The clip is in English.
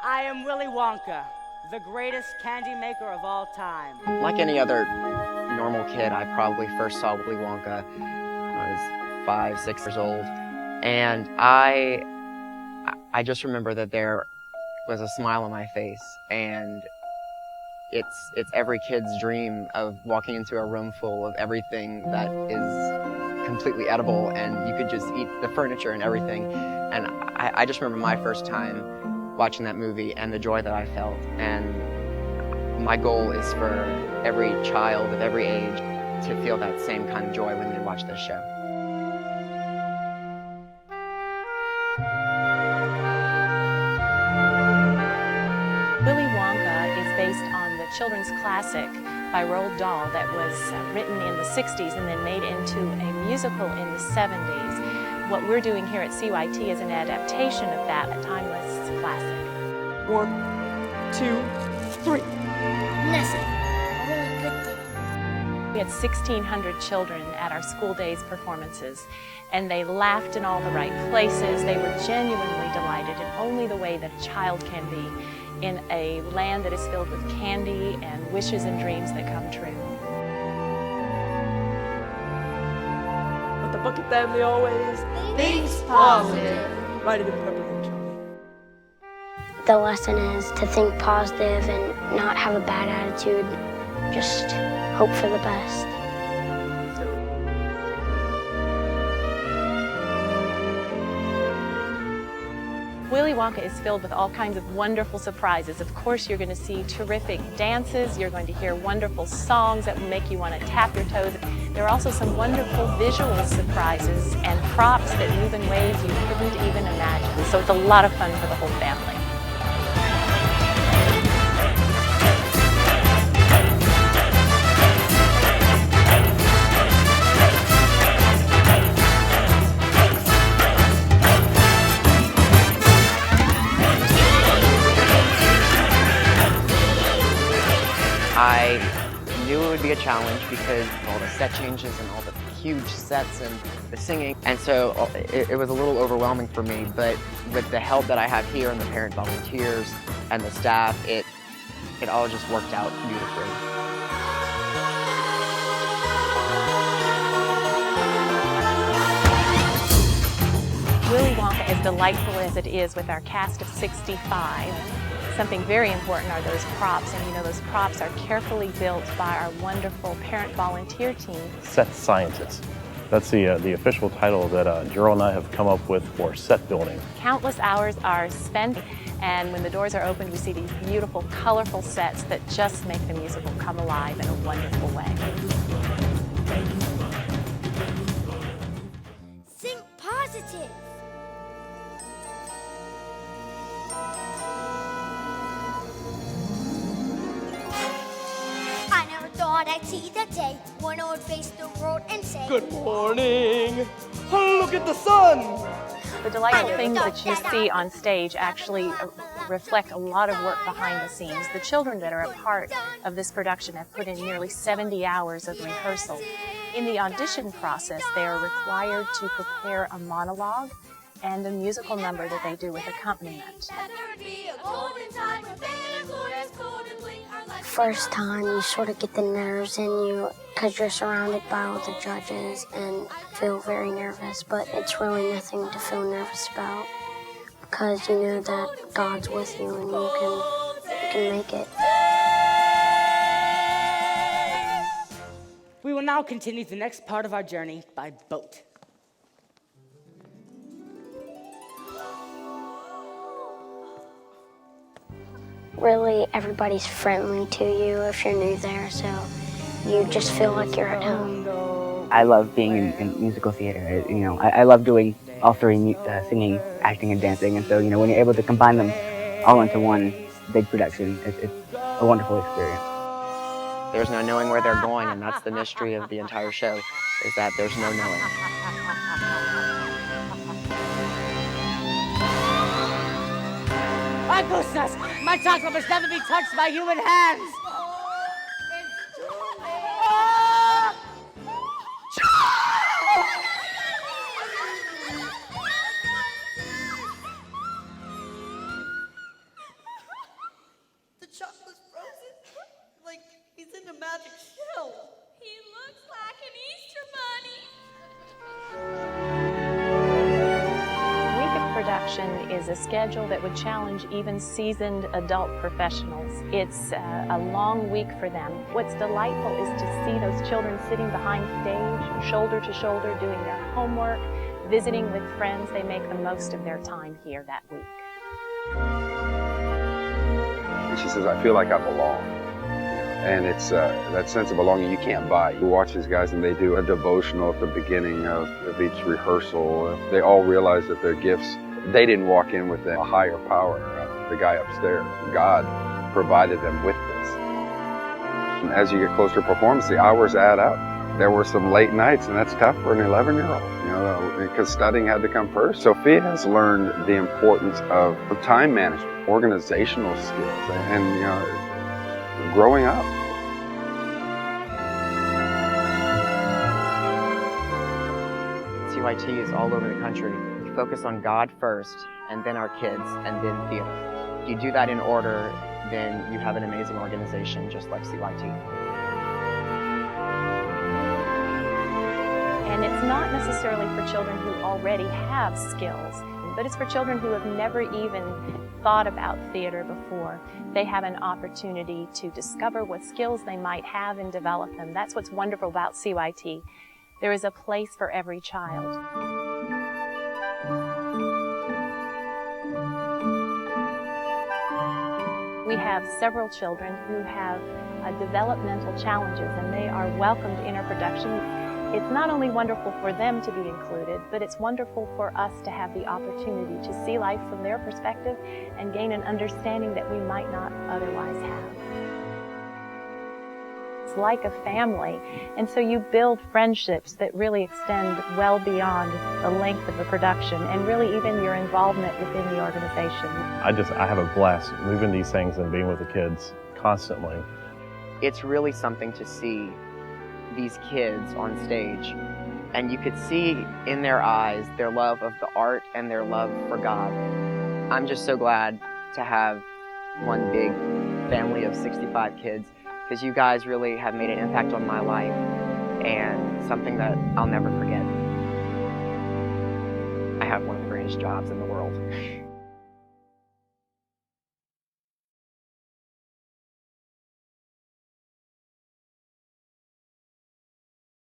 I am Willy Wonka, the greatest candy maker of all time. Like any other normal kid, I probably first saw Willy Wonka when I was 5, 6 years old. And I just remember that there was a smile on my face, and it's every kid's dream of walking into a room full of everything that is completely edible, and you could just eat the furniture and everything. And I just remember my first time watching that movie and the joy that I felt. And my goal is for every child of every age to feel that same kind of joy when they watch this show. Willy Wonka is based on the children's classic by Roald Dahl that was written in the 60s and then made into a musical in the 70s. What we're doing here at CYT is an adaptation of that timeless classic. 1, 2, 3. Nessie, a really good thing. We had 1,600 children at our school days performances, and they laughed in all the right places. They were genuinely delighted in only the way that a child can be in a land that is filled with candy and wishes and dreams that come true. But the Bucket family always thinks positive. Write it in purple ink, Charlie. The lesson is to think positive and not have a bad attitude. Just hope for the best. Willy Wonka is filled with all kinds of wonderful surprises. Of course, you're going to see terrific dances. You're going to hear wonderful songs that will make you want to tap your toes. There are also some wonderful visual surprises and props that move in ways you couldn't even imagine. So it's a lot of fun for the whole family. I knew it would be a challenge because of all the set changes and all the huge sets and the singing, and so it was a little overwhelming for me, but with the help that I have here and the parent volunteers and the staff, it all just worked out beautifully. Willy Wonka, as delightful as it is with our cast of 65, something very important are those props, and you know those props are carefully built by our wonderful parent volunteer team. Set scientists. That's the official title that Gerald and I have come up with for set building. Countless hours are spent, and when the doors are opened, we see these beautiful, colorful sets that just make the musical come alive in a wonderful way. Think positive. I never thought I'd see the day when I would face the world and say, Good morning. Look at the sun. The delightful things that you see on stage actually reflect a lot of work behind the scenes. The children that are a part of this production have put in nearly 70 hours of rehearsal. In the audition process, they are required to prepare a monologue and a musical number that they do with accompaniment. First time you sort of get the nerves in you because you're surrounded by all the judges and feel very nervous, but it's really nothing to feel nervous about because you know that God's with you and you can make it. We will now continue the next part of our journey by boat. Really, everybody's friendly to you if you're new there, so you just feel like you're at home. I love being in musical theater. You know, I love doing all three, singing, acting, and dancing. And so, you know, when you're able to combine them all into one big production, it's a wonderful experience. There's no knowing where they're going, and that's the mystery of the entire show, is that there's no knowing. My goodness, my chocolate must never be touched by human hands. is a schedule that would challenge even seasoned adult professionals. It's a long week for them. What's delightful is to see those children sitting behind stage, shoulder to shoulder, doing their homework, visiting with friends. They make the most of their time here that week. And she says, I feel like I belong. And it's that sense of belonging you can't buy. You watch these guys and they do a devotional at the beginning of each rehearsal. They all realize that their gifts, they didn't walk in with a higher power, the guy upstairs. God provided them with this. And as you get closer to performance, the hours add up. There were some late nights, and that's tough for an 11-year-old, because studying had to come first. Sophia has learned the importance of time management, organizational skills, and growing up. CYT is all over the country. We focus on God first, and then our kids, and then theater. If you do that in order, then you have an amazing organization just like CYT. And it's not necessarily for children who already have skills, but it's for children who have never even thought about theater before. They have an opportunity to discover what skills they might have and develop them. That's what's wonderful about CYT. There is a place for every child. We have several children who have developmental challenges, and they are welcomed in our production. It's not only wonderful for them to be included, but it's wonderful for us to have the opportunity to see life from their perspective and gain an understanding that we might not otherwise have. It's like a family, and so you build friendships that really extend well beyond the length of the production and really even your involvement within the organization. I have a blast moving these things and being with the kids constantly. It's really something to see these kids on stage, and you could see in their eyes their love of the art and their love for God. I'm just so glad to have one big family of 65 kids, because you guys really have made an impact on my life and something that I'll never forget. I have one of the greatest jobs in the world.